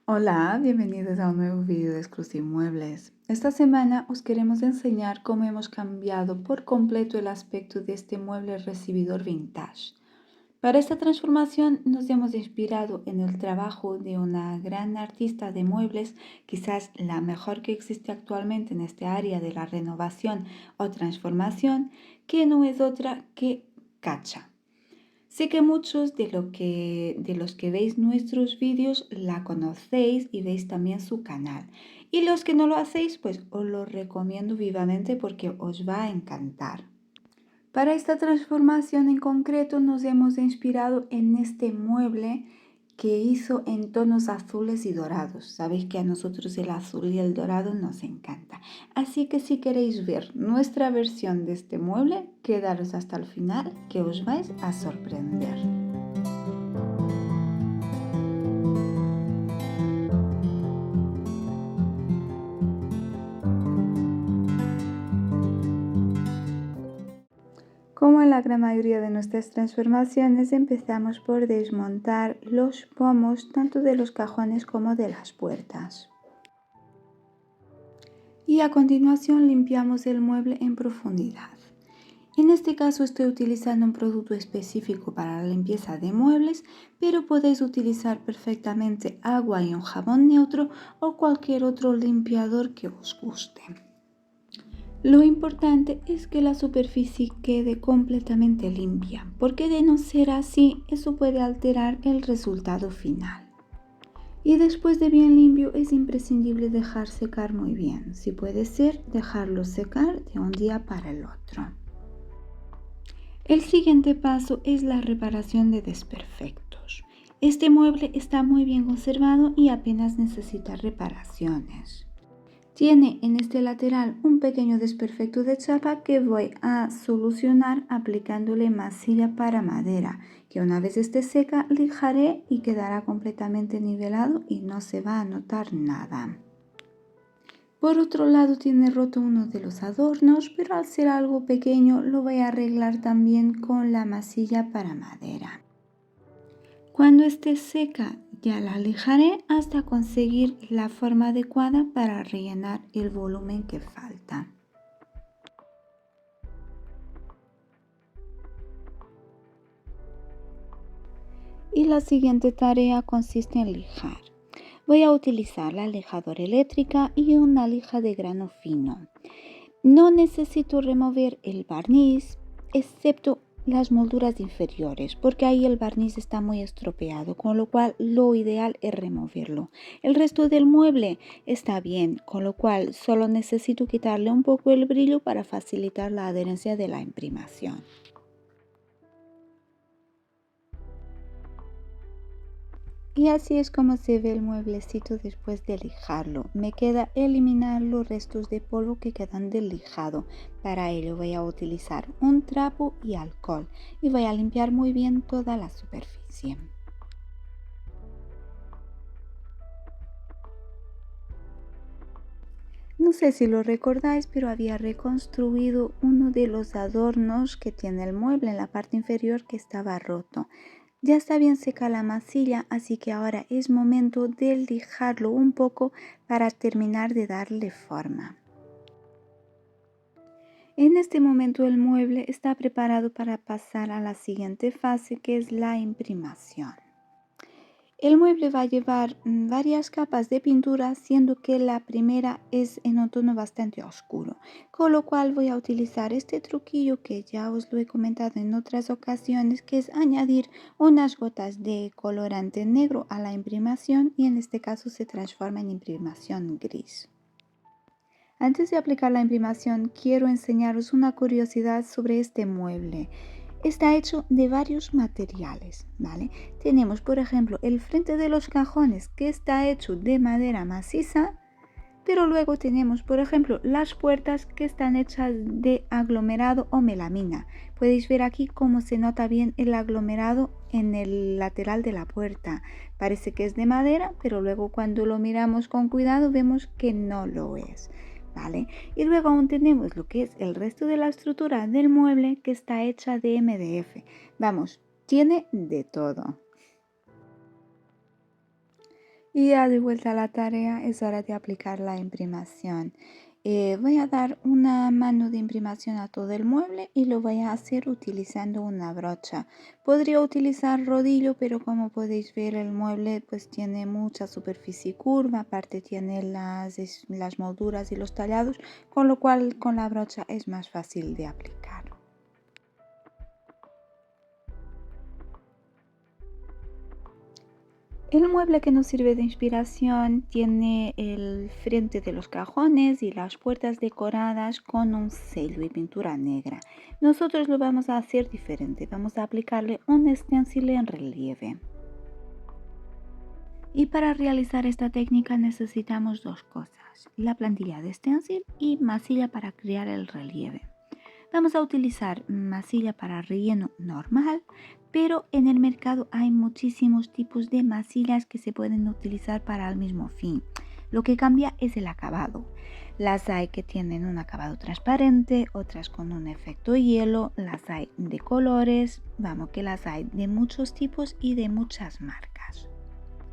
Hola, bienvenidos a un nuevo vídeo de Exclusive Muebles. Esta semana os queremos enseñar cómo hemos cambiado por completo el aspecto de este mueble recibidor vintage. Para esta transformación nos hemos inspirado en el trabajo de una gran artista de muebles, quizás la mejor que existe actualmente en este área de la renovación o transformación, que no es otra que Katja. Sé que muchos de los que veis nuestros vídeos la conocéis y veis también su canal. Y los que no lo hacéis, pues os lo recomiendo vivamente porque os va a encantar. Para esta transformación en concreto nos hemos inspirado en este mueble que hizo en tonos azules y dorados. Sabéis que a nosotros el azul y el dorado nos encanta. Así que si queréis ver nuestra versión de este mueble, quedaros hasta el final que os vais a sorprender. Como en la gran mayoría de nuestras transformaciones, empezamos por desmontar los pomos tanto de los cajones como de las puertas. Y a continuación limpiamos el mueble en profundidad. En este caso estoy utilizando un producto específico para la limpieza de muebles, pero podéis utilizar perfectamente agua y un jabón neutro o cualquier otro limpiador que os guste. Lo importante es que la superficie quede completamente limpia, porque de no ser así, eso puede alterar el resultado final. Y después de bien limpio es imprescindible dejar secar muy bien. Si puede ser, dejarlo secar de un día para el otro. El siguiente paso es la reparación de desperfectos. Este mueble está muy bien conservado y apenas necesita reparaciones. Tiene en este lateral un pequeño desperfecto de chapa que voy a solucionar aplicándole masilla para madera, que una vez esté seca lijaré y quedará completamente nivelado y no se va a notar nada. Por otro lado tiene roto uno de los adornos, pero al ser algo pequeño lo voy a arreglar también con la masilla para madera. Cuando esté seca ya la lijaré hasta conseguir la forma adecuada para rellenar el volumen que falta. Y la siguiente tarea consiste en lijar. Voy a utilizar la lijadora eléctrica y una lija de grano fino. No necesito remover el barniz, excepto las molduras inferiores, porque ahí el barniz está muy estropeado, con lo cual lo ideal es removerlo. El resto del mueble está bien, con lo cual solo necesito quitarle un poco el brillo para facilitar la adherencia de la imprimación. Y así es como se ve el mueblecito después de lijarlo. Me queda eliminar los restos de polvo que quedan del lijado. Para ello voy a utilizar un trapo y alcohol y voy a limpiar muy bien toda la superficie. No sé si lo recordáis, pero había reconstruido uno de los adornos que tiene el mueble en la parte inferior que estaba roto. Ya está bien seca la masilla, así que ahora es momento de lijarlo un poco para terminar de darle forma. En este momento el mueble está preparado para pasar a la siguiente fase, que es la imprimación. El mueble va a llevar varias capas de pintura, siendo que la primera es en un tono bastante oscuro, con lo cual voy a utilizar este truquillo que ya os lo he comentado en otras ocasiones, que es añadir unas gotas de colorante negro a la imprimación y en este caso se transforma en imprimación gris. Antes de aplicar la imprimación, quiero enseñaros una curiosidad sobre este mueble. Está hecho de varios materiales, ¿vale? Tenemos, por ejemplo, el frente de los cajones que está hecho de madera maciza, pero luego tenemos, por ejemplo, las puertas que están hechas de aglomerado o melamina. Podéis ver aquí cómo se nota bien el aglomerado en el lateral de la puerta. Parece que es de madera, pero luego cuando lo miramos con cuidado vemos que no lo es. ¿Vale? Y luego aún tenemos lo que es el resto de la estructura del mueble que está hecha de MDF. Vamos, tiene de todo. Y ya de vuelta a la tarea, es hora de aplicar la imprimación. Voy a dar una mano de imprimación a todo el mueble y lo voy a hacer utilizando una brocha. Podría utilizar rodillo, pero como podéis ver el mueble pues tiene mucha superficie curva, aparte tiene las molduras y los tallados, con lo cual con la brocha es más fácil de aplicar. El mueble que nos sirve de inspiración tiene el frente de los cajones y las puertas decoradas con un sello y pintura negra. Nosotros lo vamos a hacer diferente, vamos a aplicarle un stencil en relieve. Y para realizar esta técnica necesitamos dos cosas, la plantilla de stencil y masilla para crear el relieve. Vamos a utilizar masilla para relleno normal, pero en el mercado hay muchísimos tipos de masillas que se pueden utilizar para el mismo fin. Lo que cambia es el acabado. Las hay que tienen un acabado transparente, otras con un efecto hielo, las hay de colores, vamos que las hay de muchos tipos y de muchas marcas.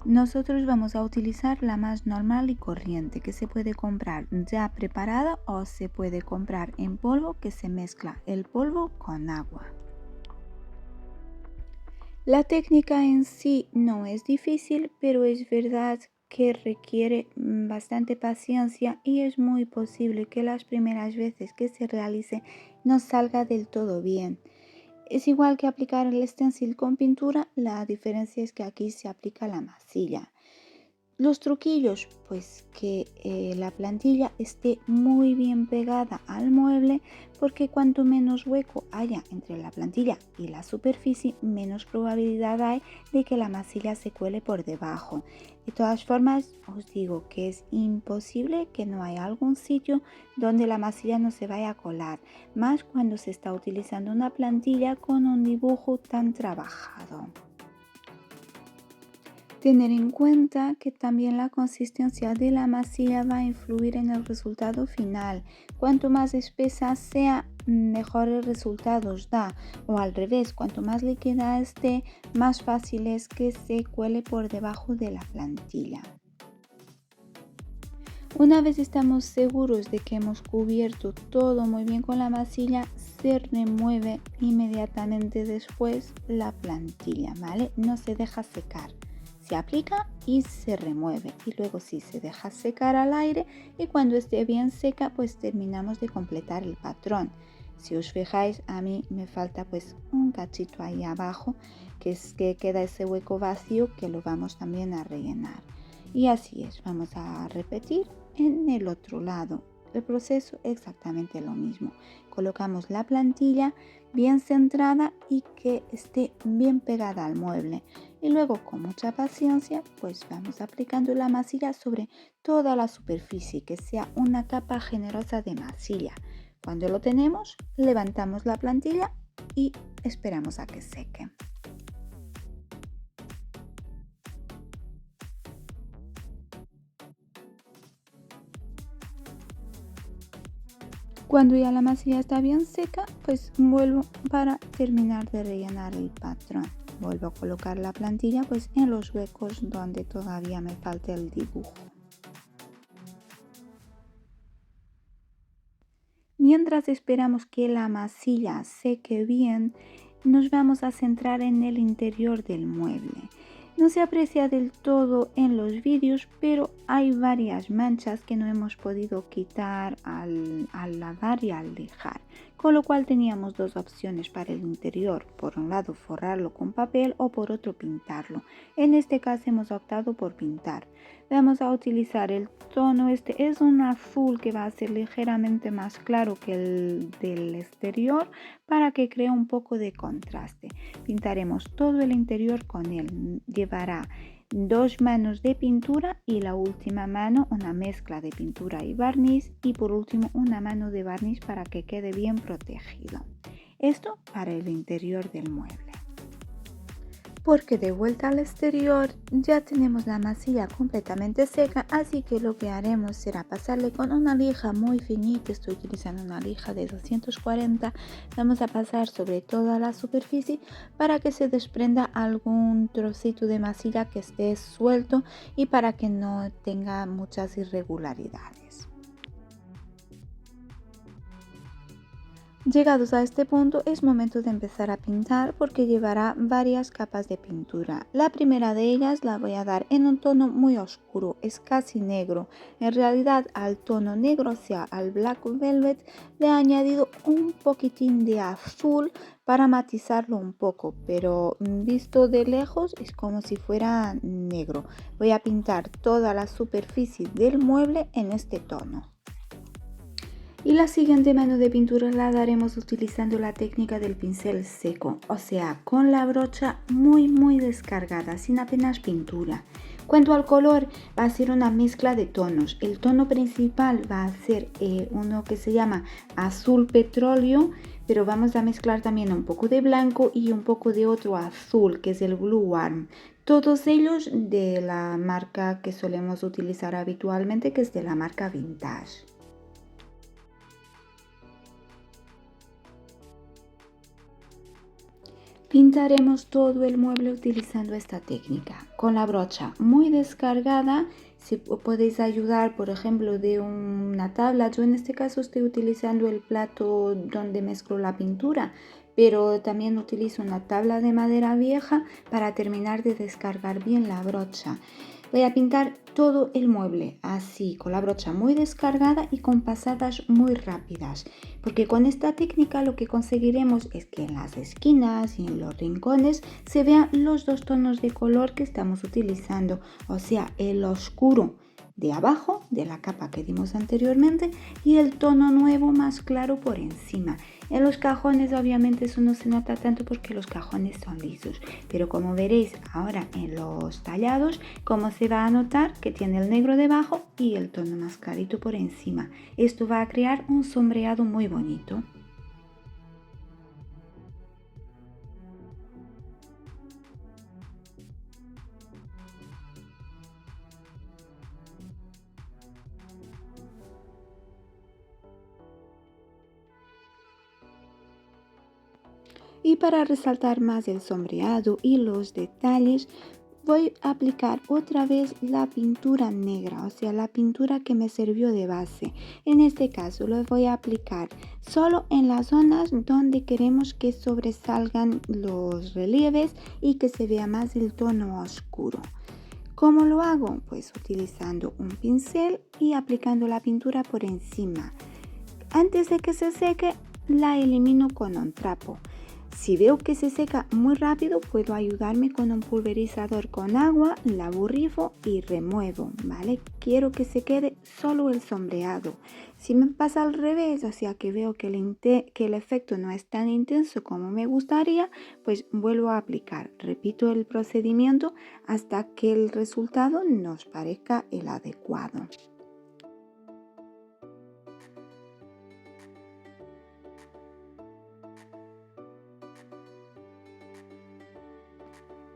Nosotros vamos a utilizar la más normal y corriente que se puede comprar ya preparada o se puede comprar en polvo que se mezcla el polvo con agua. La técnica en sí no es difícil, pero es verdad que requiere bastante paciencia y es muy posible que las primeras veces que se realice no salga del todo bien. Es igual que aplicar el stencil con pintura, la diferencia es que aquí se aplica la masilla. Los truquillos, pues que la plantilla esté muy bien pegada al mueble, porque cuanto menos hueco haya entre la plantilla y la superficie, menos probabilidad hay de que la masilla se cuele por debajo. De todas formas, os digo que es imposible que no haya algún sitio donde la masilla no se vaya a colar, más cuando se está utilizando una plantilla con un dibujo tan trabajado. Tener en cuenta que también la consistencia de la masilla va a influir en el resultado final. Cuanto más espesa sea, mejores resultados da, o al revés, cuanto más líquida esté, más fácil es que se cuele por debajo de la plantilla. Una vez estamos seguros de que hemos cubierto todo muy bien con la masilla, se remueve inmediatamente después la plantilla, ¿vale? No se deja secar. Se aplica y se remueve y luego sí se deja secar al aire y cuando esté bien seca pues terminamos de completar el patrón. Si os fijáis, a mí me falta pues un cachito ahí abajo, que es que queda ese hueco vacío que lo vamos también a rellenar. Y así es, vamos a repetir en el otro lado. El proceso es exactamente lo mismo. Colocamos la plantilla bien centrada y que esté bien pegada al mueble. Y luego con mucha paciencia pues vamos aplicando la masilla sobre toda la superficie, que sea una capa generosa de masilla. Cuando lo tenemos, levantamos la plantilla y esperamos a que seque. Cuando ya la masilla está bien seca, pues vuelvo para terminar de rellenar el patrón. Vuelvo a colocar la plantilla pues en los huecos donde todavía me falta el dibujo. Mientras esperamos que la masilla seque bien, nos vamos a centrar en el interior del mueble. No se aprecia del todo en los vídeos, pero hay varias manchas que no hemos podido quitar al lavar y al lijar, con lo cual teníamos dos opciones para el interior: por un lado forrarlo con papel o por otro pintarlo. En este caso hemos optado por pintar. Vamos a utilizar el tono, este es un azul que va a ser ligeramente más claro que el del exterior para que cree un poco de contraste. Pintaremos todo el interior con él. Llevará dos manos de pintura y la última mano una mezcla de pintura y barniz, y por último una mano de barniz para que quede bien protegido. Esto para el interior del mueble. Porque de vuelta al exterior ya tenemos la masilla completamente seca, así que lo que haremos será pasarle con una lija muy finita. Estoy utilizando una lija de 240. Vamos a pasar sobre toda la superficie para que se desprenda algún trocito de masilla que esté suelto y para que no tenga muchas irregularidades. Llegados a este punto es momento de empezar a pintar porque llevará varias capas de pintura. La primera de ellas la voy a dar en un tono muy oscuro, es casi negro. En realidad al tono negro, o sea al Black Velvet, le he añadido un poquitín de azul para matizarlo un poco, pero visto de lejos es como si fuera negro. Voy a pintar toda la superficie del mueble en este tono. Y la siguiente mano de pintura la daremos utilizando la técnica del pincel seco, o sea, con la brocha muy descargada, sin apenas pintura. Cuanto al color, va a ser una mezcla de tonos. El tono principal va a ser uno que se llama azul petróleo, pero vamos a mezclar también un poco de blanco y un poco de otro azul, que es el Blue Warm. Todos ellos de la marca que solemos utilizar habitualmente, que es de la marca Vintage. Pintaremos todo el mueble utilizando esta técnica. Con la brocha muy descargada, si podéis ayudar, por ejemplo, de una tabla. Yo en este caso estoy utilizando el plato donde mezclo la pintura, pero también utilizo una tabla de madera vieja para terminar de descargar bien la brocha. Voy a pintar todo el mueble así, con la brocha muy descargada y con pasadas muy rápidas, porque con esta técnica lo que conseguiremos es que en las esquinas y en los rincones se vean los dos tonos de color que estamos utilizando, o sea, el oscuro de abajo de la capa que dimos anteriormente y el tono nuevo más claro por encima. En los cajones obviamente eso no se nota tanto porque los cajones son lisos, pero como veréis ahora en los tallados, cómo se va a notar que tiene el negro debajo y el tono más clarito por encima. Esto va a crear un sombreado muy bonito. Y para resaltar más el sombreado y los detalles, voy a aplicar otra vez la pintura negra, o sea, la pintura que me sirvió de base. En este caso lo voy a aplicar solo en las zonas donde queremos que sobresalgan los relieves y que se vea más el tono oscuro. ¿Cómo lo hago? Pues utilizando un pincel y aplicando la pintura por encima. Antes de que se seque, la elimino con un trapo. Si veo que se seca muy rápido, puedo ayudarme con un pulverizador con agua, la borrifo y remuevo, ¿vale? Quiero que se quede solo el sombreado. Si me pasa al revés, o sea que veo que el efecto no es tan intenso como me gustaría, pues vuelvo a aplicar. Repito el procedimiento hasta que el resultado nos parezca el adecuado.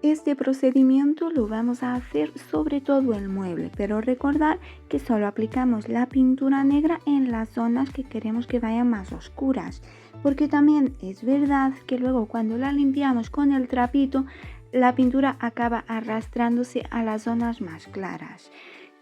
Este procedimiento lo vamos a hacer sobre todo el mueble, pero recordar que solo aplicamos la pintura negra en las zonas que queremos que vayan más oscuras, porque también es verdad que luego cuando la limpiamos con el trapito, la pintura acaba arrastrándose a las zonas más claras.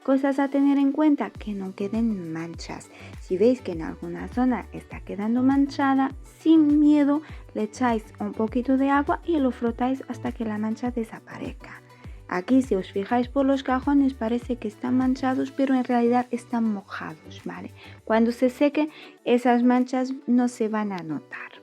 Cosas a tener en cuenta, que no queden manchas. Si veis que en alguna zona está quedando manchada, sin miedo le echáis un poquito de agua y lo frotáis hasta que la mancha desaparezca. Aquí si os fijáis por los cajones parece que están manchados, pero en realidad están mojados, ¿vale? Cuando se seque esas manchas no se van a notar.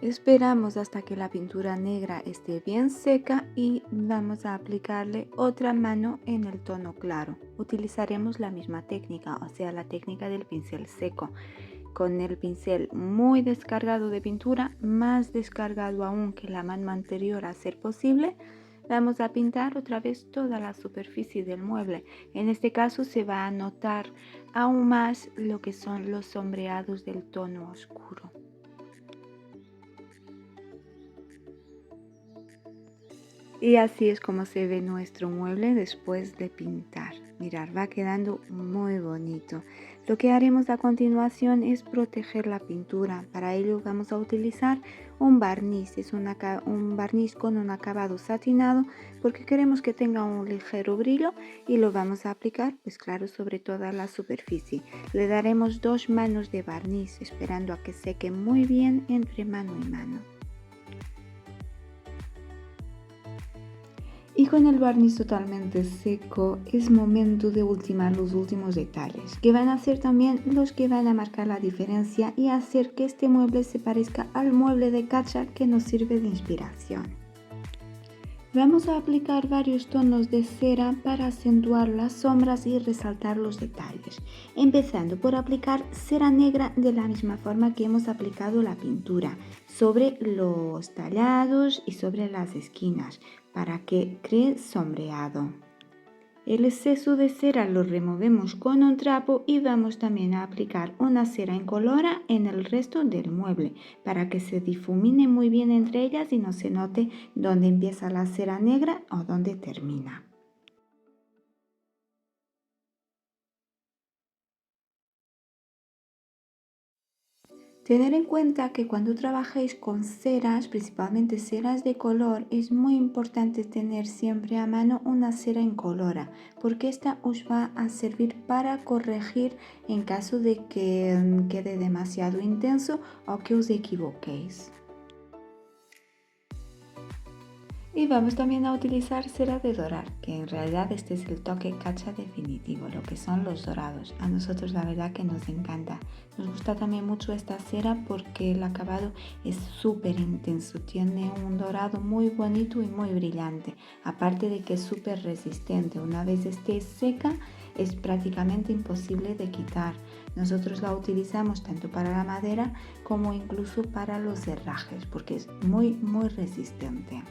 Esperamos hasta que la pintura negra esté bien seca y vamos a aplicarle otra mano en el tono claro. Utilizaremos la misma técnica, o sea, la técnica del pincel seco. Con el pincel muy descargado de pintura, más descargado aún que la mano anterior a ser posible, vamos a pintar otra vez toda la superficie del mueble. En este caso se va a notar aún más lo que son los sombreados del tono oscuro. Y así es como se ve nuestro mueble después de pintar. Mirar, va quedando muy bonito. Lo que haremos a continuación es proteger la pintura. Para ello vamos a utilizar un barniz. Es un barniz con un acabado satinado porque queremos que tenga un ligero brillo y lo vamos a aplicar, pues claro, sobre toda la superficie. Le daremos 2 manos de barniz esperando a que seque muy bien entre mano y mano. Y con el barniz totalmente seco es momento de ultimar los últimos detalles, que van a ser también los que van a marcar la diferencia y hacer que este mueble se parezca al mueble de Katja que nos sirve de inspiración. Vamos a aplicar varios tonos de cera para acentuar las sombras y resaltar los detalles, empezando por aplicar cera negra de la misma forma que hemos aplicado la pintura, sobre los tallados y sobre las esquinas, para que cree sombreado. El exceso de cera lo removemos con un trapo y vamos también a aplicar una cera incolora en el resto del mueble para que se difumine muy bien entre ellas y no se note dónde empieza la cera negra o dónde termina. Tener en cuenta que cuando trabajéis con ceras, principalmente ceras de color, es muy importante tener siempre a mano una cera incolora, porque esta os va a servir para corregir en caso de que quede demasiado intenso o que os equivoquéis. Y vamos también a utilizar cera de dorar, que en realidad este es el toque Katja definitivo, lo que son los dorados. A nosotros la verdad que nos encanta. Nos gusta también mucho esta cera porque el acabado es súper intenso, tiene un dorado muy bonito y muy brillante. Aparte de que es súper resistente, una vez esté seca es prácticamente imposible de quitar. Nosotros la utilizamos tanto para la madera como incluso para los herrajes porque es muy resistente.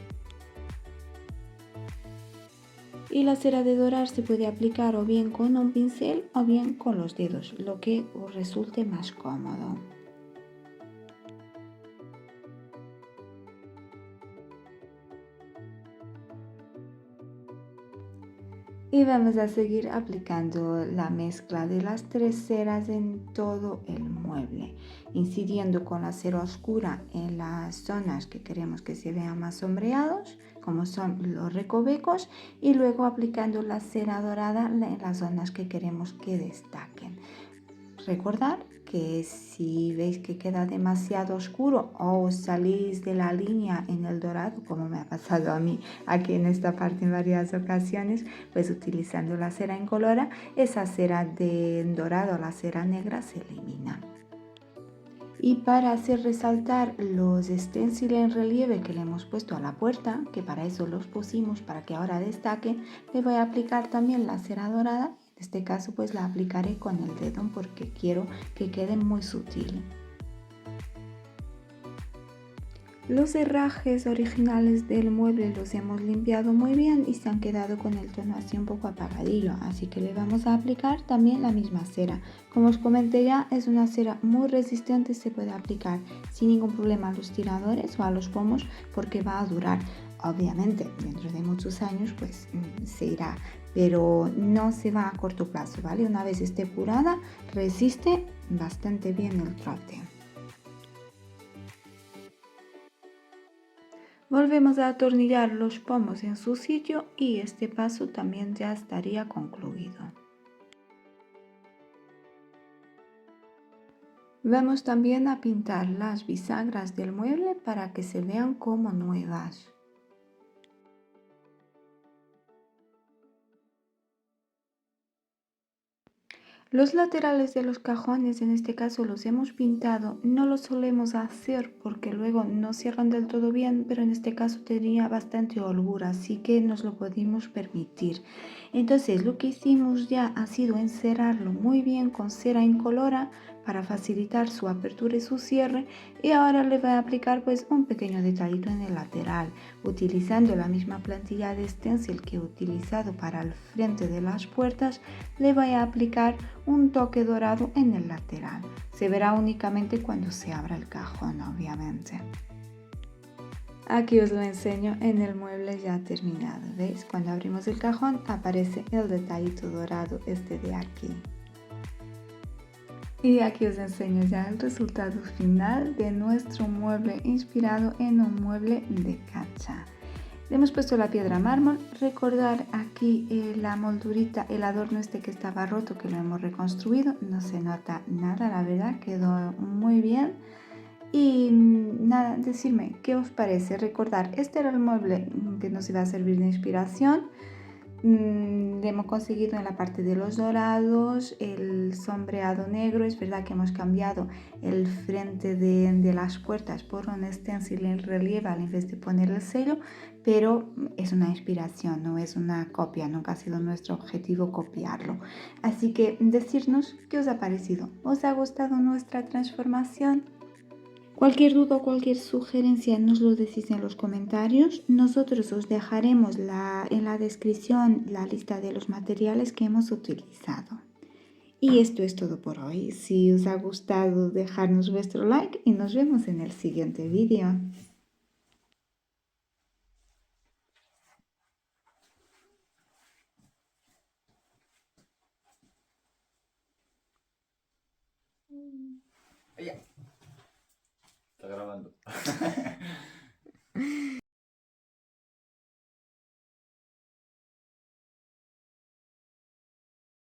Y la cera de dorar se puede aplicar o bien con un pincel o bien con los dedos, lo que os resulte más cómodo. Y vamos a seguir aplicando la mezcla de las 3 ceras en todo el mueble, incidiendo con la cera oscura en las zonas que queremos que se vean más sombreados, como son los recovecos, y luego aplicando la cera dorada en las zonas que queremos que destaquen. Recordad que si veis que queda demasiado oscuro o os salís de la línea en el dorado, como me ha pasado a mí aquí en esta parte en varias ocasiones, pues utilizando la cera incolora, esa cera de dorado, la cera negra, se elimina. Y para hacer resaltar los stencils en relieve que le hemos puesto a la puerta, que para eso los pusimos para que ahora destaquen, le voy a aplicar también la cera dorada. En este caso pues la aplicaré con el dedo porque quiero que quede muy sutil. Los herrajes originales del mueble los hemos limpiado muy bien y se han quedado con el tono así un poco apagadillo, así que le vamos a aplicar también la misma cera. Como os comenté ya, es una cera muy resistente, se puede aplicar sin ningún problema a los tiradores o a los pomos porque va a durar. Obviamente, dentro de muchos años pues se irá, pero no se va a corto plazo, ¿vale? Una vez esté curada, resiste bastante bien el trote. Volvemos a atornillar los pomos en su sitio y este paso también ya estaría concluido. Vamos también a pintar las bisagras del mueble para que se vean como nuevas. Los laterales de los cajones, en este caso los hemos pintado, no lo solemos hacer porque luego no cierran del todo bien, pero en este caso tenía bastante holgura, así que nos lo pudimos permitir. Entonces lo que hicimos ya ha sido encerrarlo muy bien con cera incolora para facilitar su apertura y su cierre, y ahora le voy a aplicar pues un pequeño detallito en el lateral, utilizando la misma plantilla de stencil que he utilizado para el frente de las puertas. Le voy a aplicar un toque dorado en el lateral. Se verá únicamente cuando se abra el cajón, obviamente. Aquí os lo enseño en el mueble ya terminado, ¿veis? Cuando abrimos el cajón aparece el detallito dorado este de aquí. Y aquí os enseño ya el resultado final de nuestro mueble inspirado en un mueble de cancha. Le hemos puesto la piedra mármol. Recordar aquí la moldurita, el adorno este que estaba roto, que lo hemos reconstruido. No se nota nada, la verdad, quedó muy bien. Y nada, decirme qué os parece. Recordar, este era el mueble que nos iba a servir de inspiración. Le hemos conseguido en la parte de los dorados, el sombreado negro. Es verdad que hemos cambiado el frente de las puertas por un stencil en relieve en vez de poner el sello, pero es una inspiración, no es una copia, nunca ha sido nuestro objetivo copiarlo. Así que decirnos qué os ha parecido. ¿Os ha gustado nuestra transformación? Cualquier duda o cualquier sugerencia nos lo decís en los comentarios. Nosotros os dejaremos en la descripción la lista de los materiales que hemos utilizado. Y esto es todo por hoy. Si os ha gustado, dejadnos vuestro like y nos vemos en el siguiente vídeo. Ya. Está grabando.